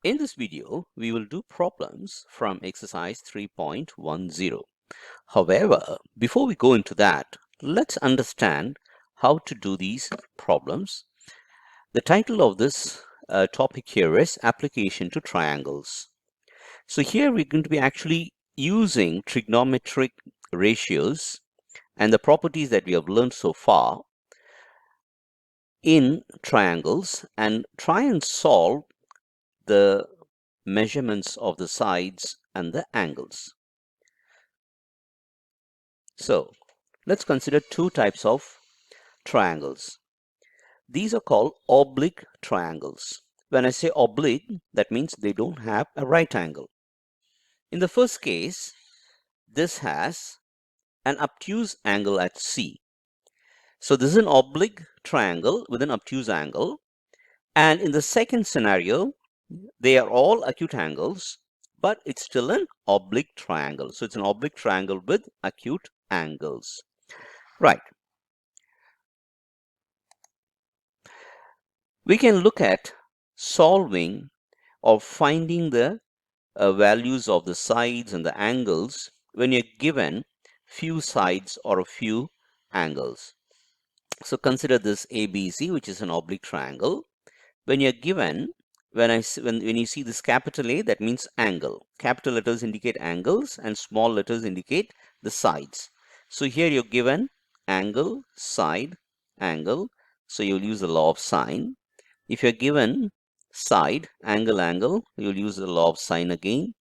In this video, we will do problems from exercise 3.10. However, before we go into that, let's understand how to do these problems. The title of this topic here is Application to Triangles. So here we're going to be actually using trigonometric ratios and the properties that we have learned so far in triangles and try and solve the measurements of the sides and the angles. So let's consider two types of triangles. These are called oblique triangles. When I say oblique, that means they don't have a right angle. In the first case, this has an obtuse angle at C. So this is an oblique triangle with an obtuse angle. And in the second scenario, they are all acute angles, but it's still an oblique triangle. So it's an oblique triangle with acute angles. Right. We can look at solving or finding the values of the sides and the angles when you're given few sides or a few angles. So consider this ABC, which is an oblique triangle. When you're given, when you see this capital A, that means angle. Capital letters indicate angles and small letters indicate the sides. So here you're given angle, side, angle. So you'll use the law of sine. If you're given side, angle, angle, you'll use the law of sine again.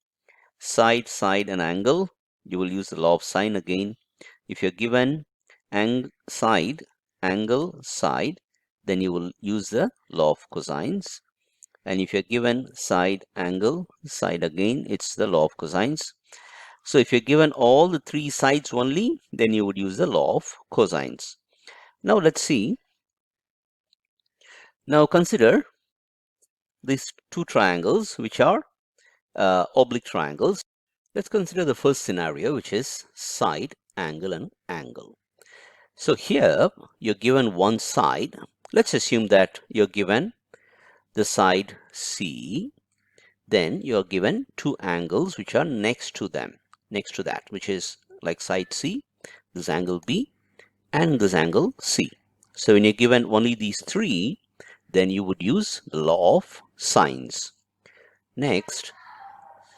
Side, side, and angle, you will use the law of sine again. If you're given side, angle, side, then you will use the law of cosines. And if you're given side, angle, side again, it's the law of cosines. So if you're given all the three sides only, then you would use the law of cosines. Now let's see. Now consider these two triangles, which are oblique triangles. Let's consider the first scenario, which is side, angle, and angle. So here you're given one side. Let's assume that you're given the side C. Then you're given two angles which are next to them, next to that, which is like side C, this angle B, and this angle C. So when you're given only these three, then you would use the law of sines. Next,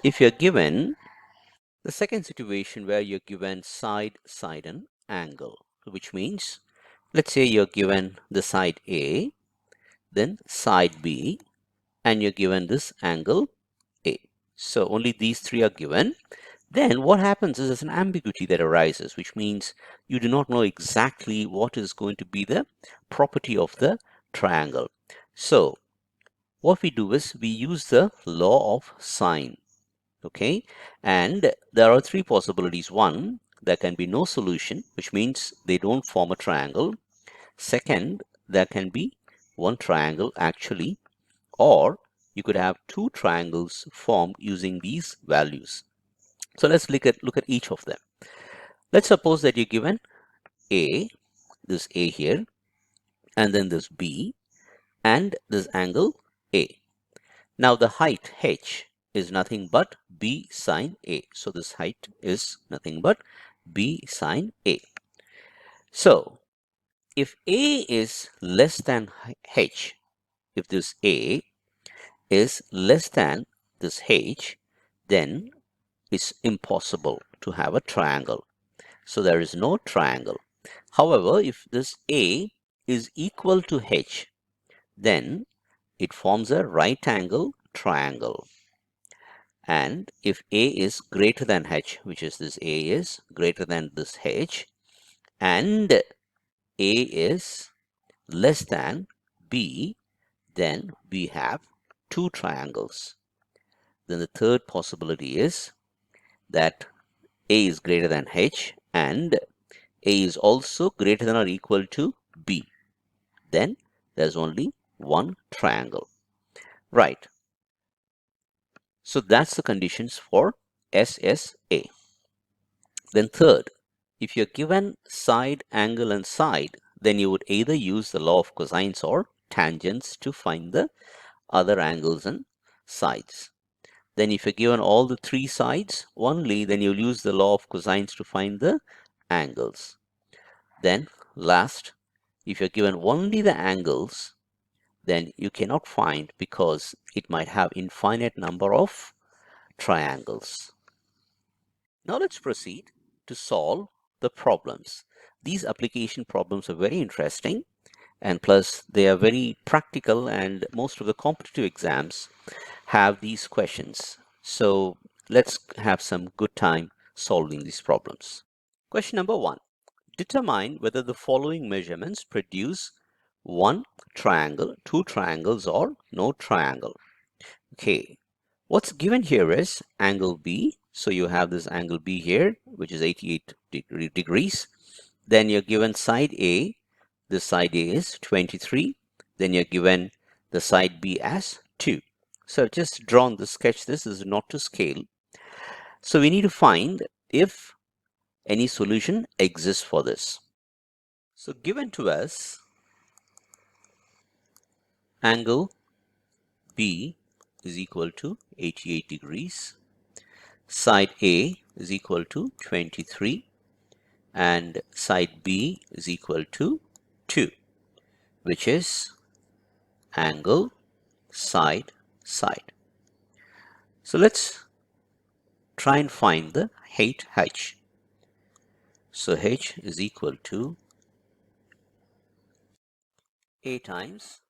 if you're given the second situation where you're given side, side, and angle, which means, let's say you're given the side A, then side B, and you're given this angle A. So only these three are given. Then what happens is there's an ambiguity that arises, which means you do not know exactly what is going to be the property of the triangle. So what we do is we use the law of sine. Okay, and there are three possibilities. One, there can be no solution, which means they don't form a triangle. Second, there can be one triangle actually, or you could have two triangles formed using these values. So let's look at each of them. Let's suppose that you're given A, this A here, and then this B, and this angle A. Now the height H is nothing but B sine A. So this height is nothing but B sine A. So if A is less than H, if this A is less than this H, then it's impossible to have a triangle. So there is no triangle. However, if this A is equal to H, then it forms a right angle triangle. And if A is greater than H, which is this A is greater than this H, and A is less than B, then we have two triangles. Then the third possibility is that A is greater than H and A is also greater than or equal to B. Then there's only one triangle. Right. So that's the conditions for SSA. Then third, if you're given side, angle, and side, then you would either use the law of cosines or tangents to find the other angles and sides. Then if you're given all the three sides only, then you'll use the law of cosines to find the angles. Then last, if you're given only the angles, then you cannot find because it might have infinite number of triangles. Now let's proceed to solve the problems. These application problems are very interesting, and plus they are very practical, and most of the competitive exams have these questions. So let's have some good time solving these problems. Question number 1. Determine whether the following measurements produce one triangle, two triangles, or no triangle. Okay, what's given here is angle B. So you have this angle B here, which is 88 degrees. Then you're given side A. This side A is 23. Then you're given the side B as 2. So I've just drawn the sketch. This is not to scale. So we need to find if any solution exists for this. So given to us, angle B is equal to 88 degrees. Side A is equal to 23 and side B is equal to 2, which is angle side side. So let's try and find the H. So H is equal to A times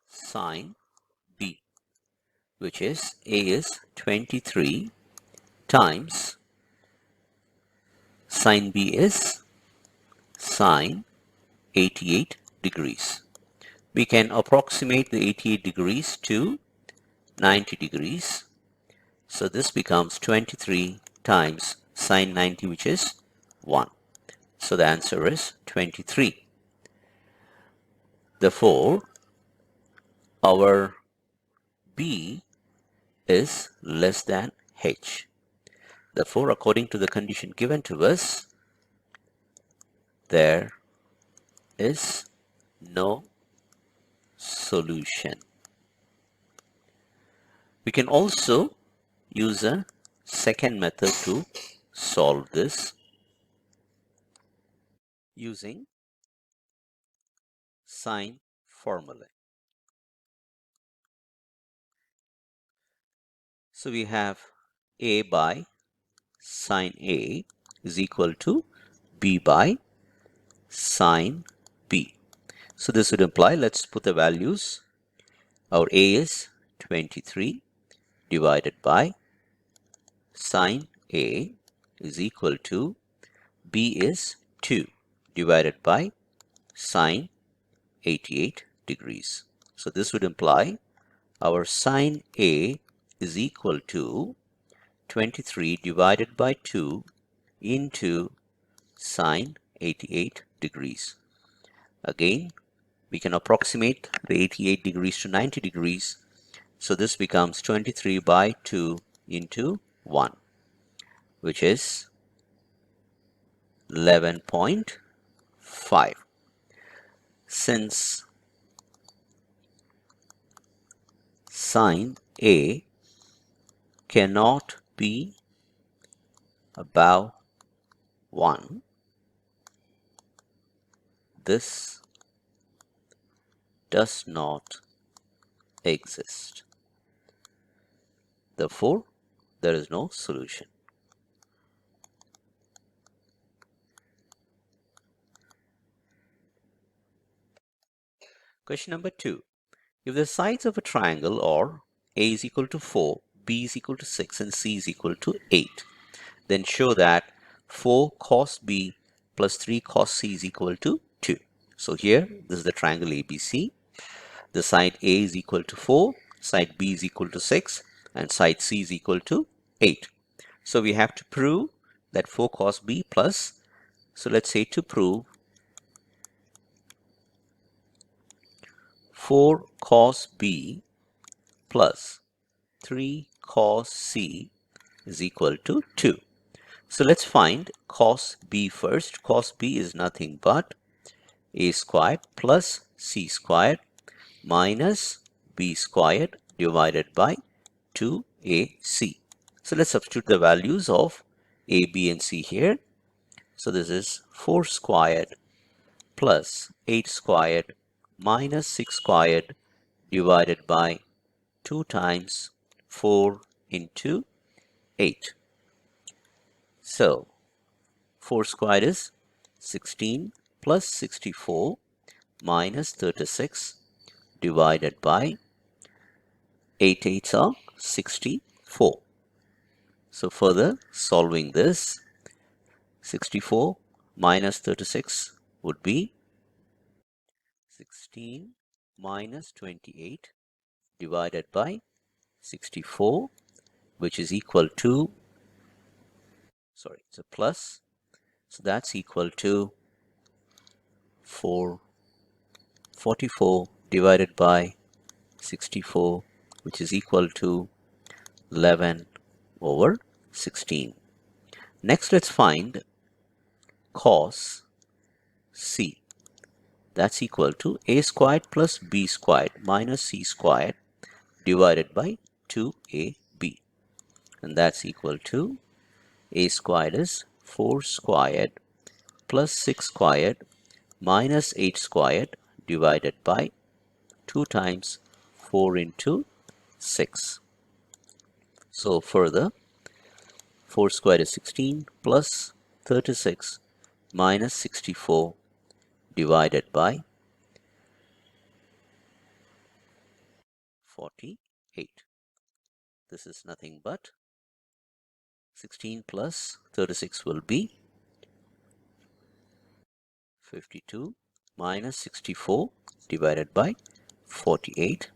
sine B, which is A is 23 times sine B is sine 88 degrees. We can approximate the 88 degrees to 90 degrees. So this becomes 23 times sine 90, which is 1. So the answer is 23. Therefore, our B is less than H. Therefore, according to the condition given to us, there is no solution. We can also use a second method to solve this using sine formula. So we have A by sine A is equal to B by sine B. So this would imply, let's put the values. Our A is 23 divided by sine A is equal to B is 2 divided by sine 88 degrees. So this would imply our sine A is equal to 23 divided by 2 into sine 88 degrees. Again, we can approximate the 88 degrees to 90 degrees. So this becomes 23 by 2 into 1, which is 11.5. Since sine A cannot be above 1, this does not exist. Therefore, there is no solution. Question number 2. If the sides of a triangle are A is equal to 4, B is equal to 6, and C is equal to 8, then show that 4 cos B plus 3 cos C is equal to 2. So here, this is the triangle ABC. The side A is equal to 4, side B is equal to 6, and side C is equal to 8. So we have to prove that 4 cos B plus, so let's say to prove 4 cos B plus 3 cos C is equal to 2. So let's find cos B first. Cos B is nothing but A squared plus C squared minus B squared divided by 2ac. So let's substitute the values of a, b, and c here. So this is 4 squared plus 8 squared minus 6 squared divided by 2 times 4 into 8. So 4 squared is 16 plus 64 minus 36 divided by 8 eights are 64. So further solving this, 64 minus 36 would be 16 minus 28 divided by 64, which is equal to, sorry, it's a plus, so that's equal to 44 divided by 64, which is equal to 11 over 16. Next, let's find cos c. That's equal to a squared plus b squared minus c squared divided by 2ab. And that's equal to a squared is 4 squared plus 6 squared minus 8 squared divided by 2 times 4 into 6. So further, 4 squared is 16 plus 36 minus 64 divided by 48. This is nothing but 16 plus 36 will be 52 minus 64 divided by 48,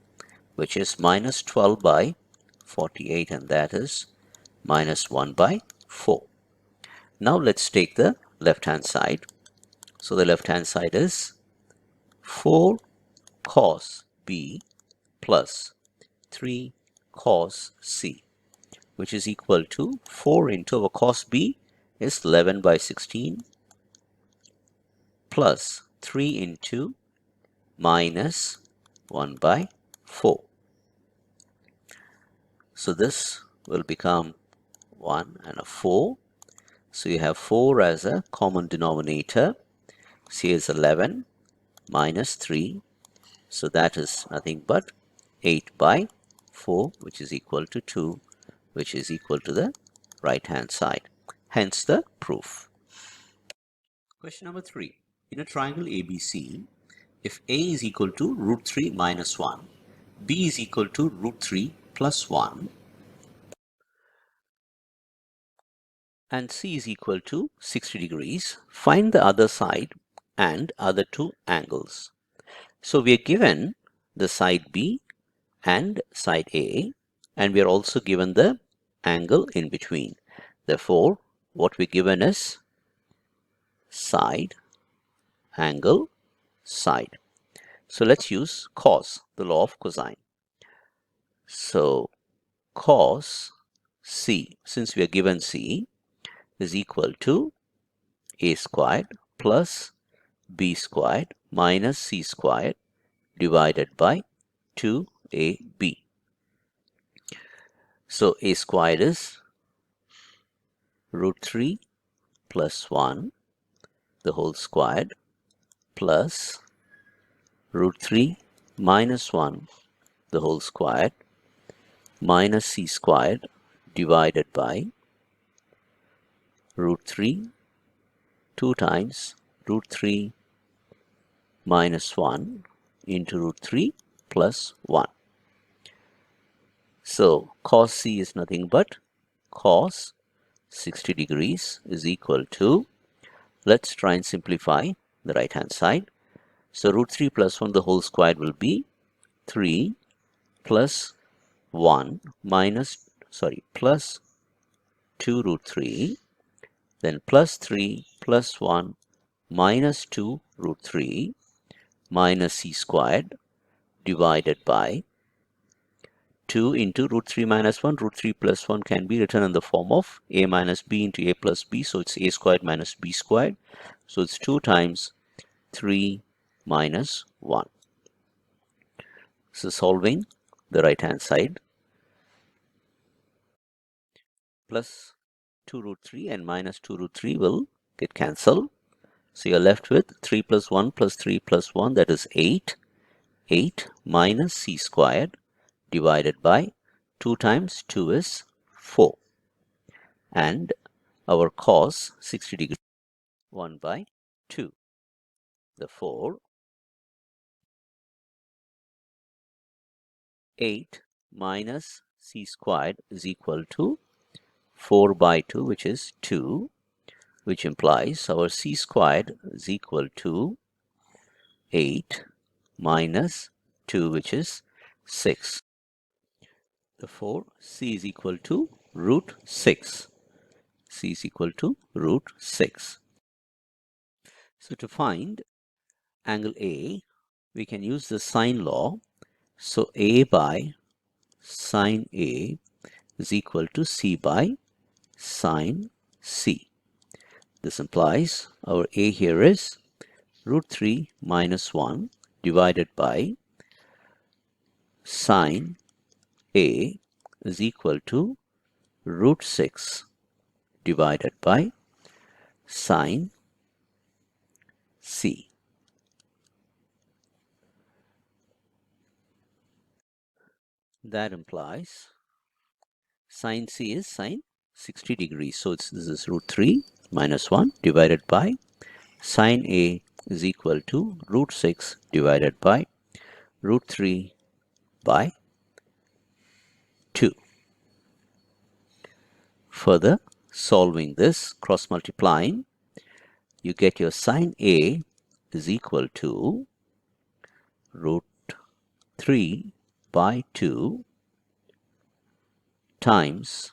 which is minus 12 by 48, and that is minus 1 by 4. Now let's take the left hand side. So the left hand side is 4 cos b plus 3 cos c, which is equal to 4 into our cos b is 11 by 16 plus 3 into minus 1 by 4. So this will become 1 and a 4. So you have 4 as a common denominator. C is 11 minus 3. So that is nothing but 8 by 4, which is equal to 2, which is equal to the right hand side. Hence the proof. Question number 3. In a triangle ABC, if A is equal to root 3 minus 1, B is equal to root 3 plus 1, and C is equal to 60 degrees, find the other side and other two angles. So we are given the side B and side A, and we are also given the angle in between. Therefore, what we're given is side, angle, side. So let's use cos, the law of cosine. So cos C, since we are given C, is equal to a squared plus b squared minus c squared divided by 2ab. So a squared is root 3 plus 1 the whole squared plus root 3 minus 1 the whole squared minus c squared divided by root 3 2 times root 3 minus 1 into root 3 plus 1. So cos C is nothing but cos 60 degrees is equal to, let's try and simplify the right hand side. So root 3 plus 1 the whole squared will be 3 plus 1 minus, plus 2 root 3, then plus 3 plus 1 minus 2 root 3 minus c squared divided by 2 into root 3 minus 1. Root 3 plus 1 can be written in the form of a minus b into a plus b. So it's a squared minus b squared. So it's 2 times 3 minus 1. So solving the right hand side, plus 2 root 3 and minus 2 root 3 will get cancelled. So you're left with 3 plus 1 plus 3 plus 1, that is 8. 8 minus c squared divided by 2 times 2 is 4. And our cos 60 degrees 1 by 2. Therefore, 8 minus c squared is equal to 4 by 2, which is 2, which implies our c squared is equal to 8 minus 2, which is 6. Therefore, c is equal to root 6. C is equal to root 6. So to find angle A, we can use the sine law. So A by sine A is equal to C by sine C. This implies our A here is root 3 minus 1 divided by sine A is equal to root 6 divided by sine C. That implies sine C is sine 60 degrees. So this is root 3 minus 1 divided by sine A is equal to root 6 divided by root 3 by 2. Further solving this, cross multiplying, you get your sine A is equal to root 3 by 2 times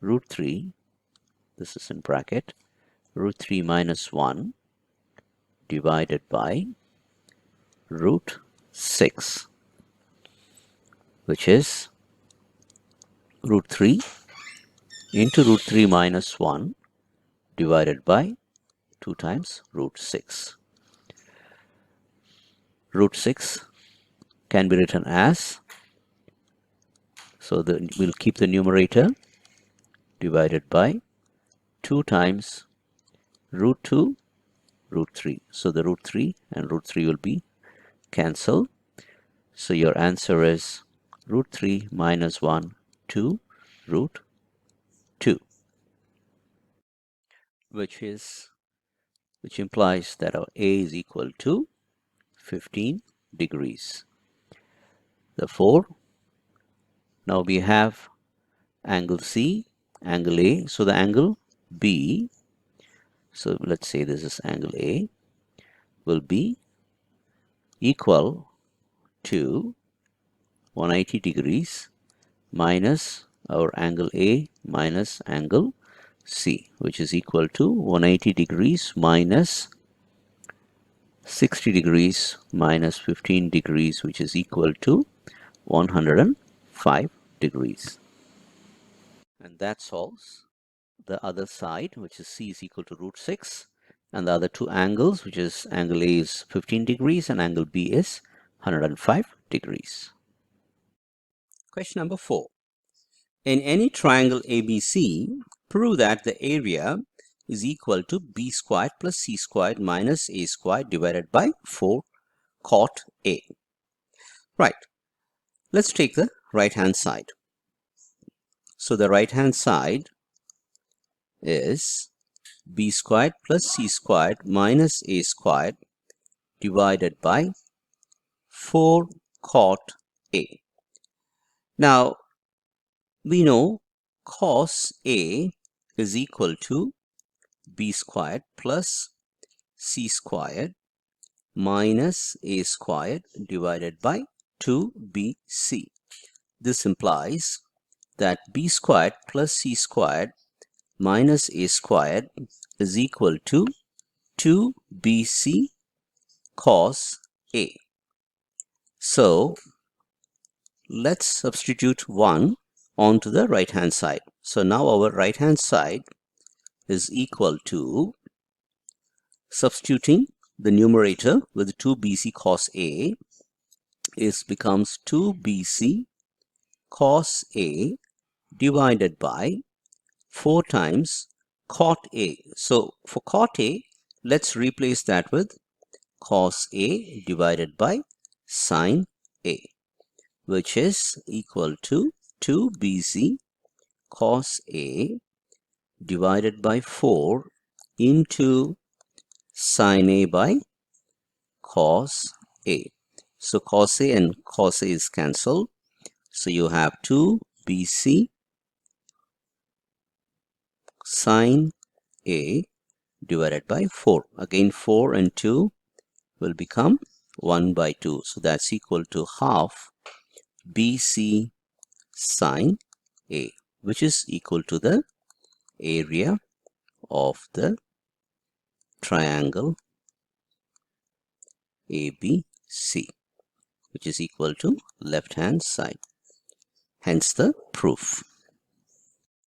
root 3, this is in bracket, root 3 minus 1 divided by root 6, which is root 3 into root 3 minus 1 divided by 2 times root 6. Root 6 can be written as, so we'll keep the numerator divided by 2 times root 2 root 3. So the root 3 and root 3 will be cancelled. So your answer is root 3 minus 1 2 root 2, which implies that our A is equal to 15 degrees. Therefore, now we have angle C, angle A. So the angle B, so let's say this is angle A, will be equal to 180 degrees minus our angle A minus angle C, which is equal to 180 degrees minus 60 degrees minus 15 degrees, which is equal to 105 degrees. And that solves the other side, which is C is equal to root 6, and the other two angles, which is angle A is 15 degrees and angle B is 105 degrees. Question number 4. In any triangle ABC, prove that the area is equal to B squared plus C squared minus A squared divided by 4 cot A. Right. Let's take the right hand side. So the right hand side is B squared plus C squared minus A squared divided by 4 cot A. Now, we know cos A is equal to B squared plus C squared minus A squared divided by 2BC. This implies that B squared plus C squared minus A squared is equal to 2BC cos A. So let's substitute 1 onto the right hand side. So now our right hand side is equal to, substituting the numerator with 2BC cos A, becomes 2BC cos A divided by 4 times cot A. So for cot A, let's replace that with cos A divided by sin A, which is equal to 2bc cos A divided by 4 into sin A by cos A. So cos A and cos A is cancelled. So you have 2bc sin A divided by 4. Again 4 and 2 will become 1 by 2. So that's equal to half BC sin A, which is equal to the area of the triangle ABC, which is equal to left hand side. Hence the proof.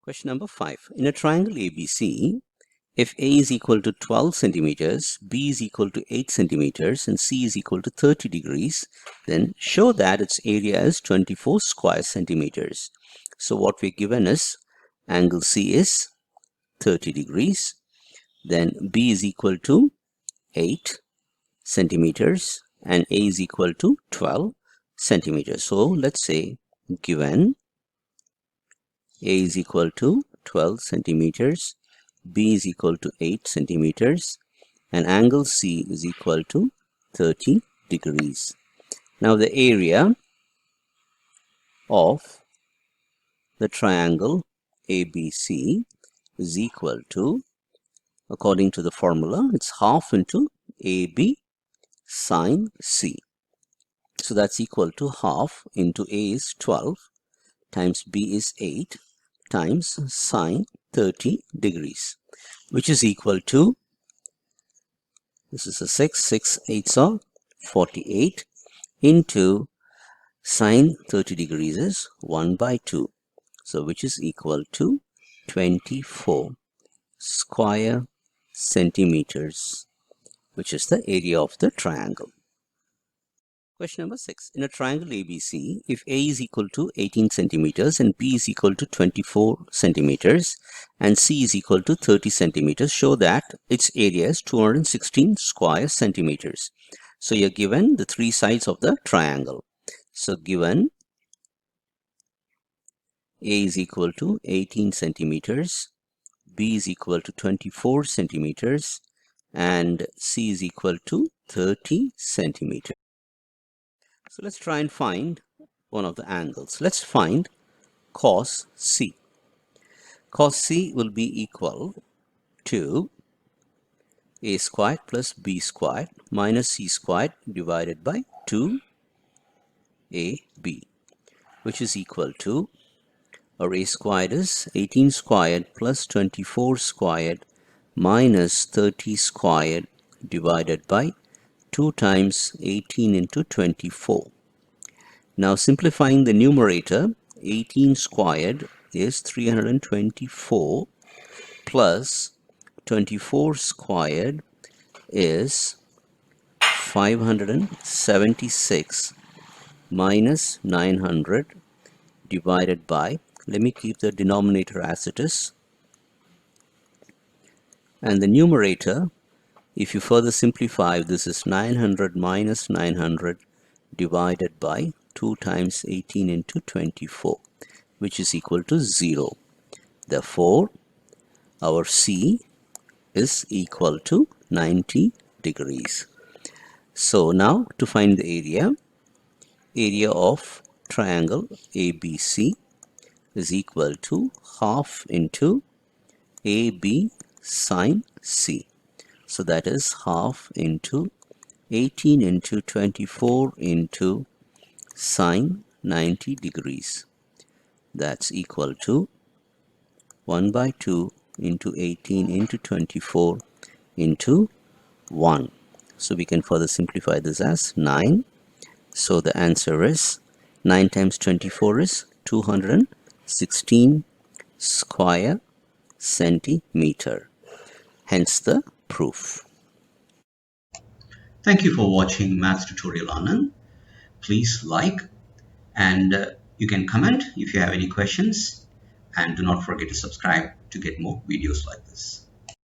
Question number 5. In a triangle ABC, if A is equal to 12 centimeters, B is equal to 8 centimeters, and C is equal to 30 degrees, then show that its area is 24 square centimeters. So what we're given is angle C is 30 degrees. Then B is equal to 8 centimeters and A is equal to 12 centimeters. So let's say given A is equal to 12 centimeters, B is equal to 8 centimeters, and angle C is equal to 30 degrees. Now the area of the triangle ABC is equal to, according to the formula, it's half into AB sine C. So that's equal to half into A is 12 times B is 8 times sine 30 degrees, which is equal to, this is a 6 8s are 48 into sine 30 degrees is 1 by 2. So which is equal to 24 square centimeters, which is the area of the triangle. Question number 6. In a triangle ABC, if A is equal to 18 centimeters and B is equal to 24 centimeters and C is equal to 30 centimeters, show that its area is 216 square centimeters. So you're given the three sides of the triangle. So given A is equal to 18 centimeters, B is equal to 24 centimeters, and C is equal to 30 centimeters. So let's try and find one of the angles. Let's find cos C. Cos C will be equal to A squared plus B squared minus C squared divided by 2AB, which is equal to, or A squared is 18 squared plus 24 squared minus 30 squared divided by 2 times 18 into 24. Now simplifying the numerator, 18 squared is 324 plus 24 squared is 576 minus 900 divided by, let me keep the denominator as it is, and the numerator, if you further simplify, this is 900 minus 900 divided by 2 times 18 into 24, which is equal to 0. Therefore, our C is equal to 90 degrees. So now to find the area of triangle ABC is equal to half into AB sine C. So that is half into 18 into 24 into sine 90 degrees. That's equal to 1 by 2 into 18 into 24 into 1. So we can further simplify this as 9. So the answer is 9 times 24 is 216 square centimeter. Hence the proof. Thank you for watching Maths Tutorial Anand. Please like and you can comment if you have any questions. and do not forget to subscribe to get more videos like this.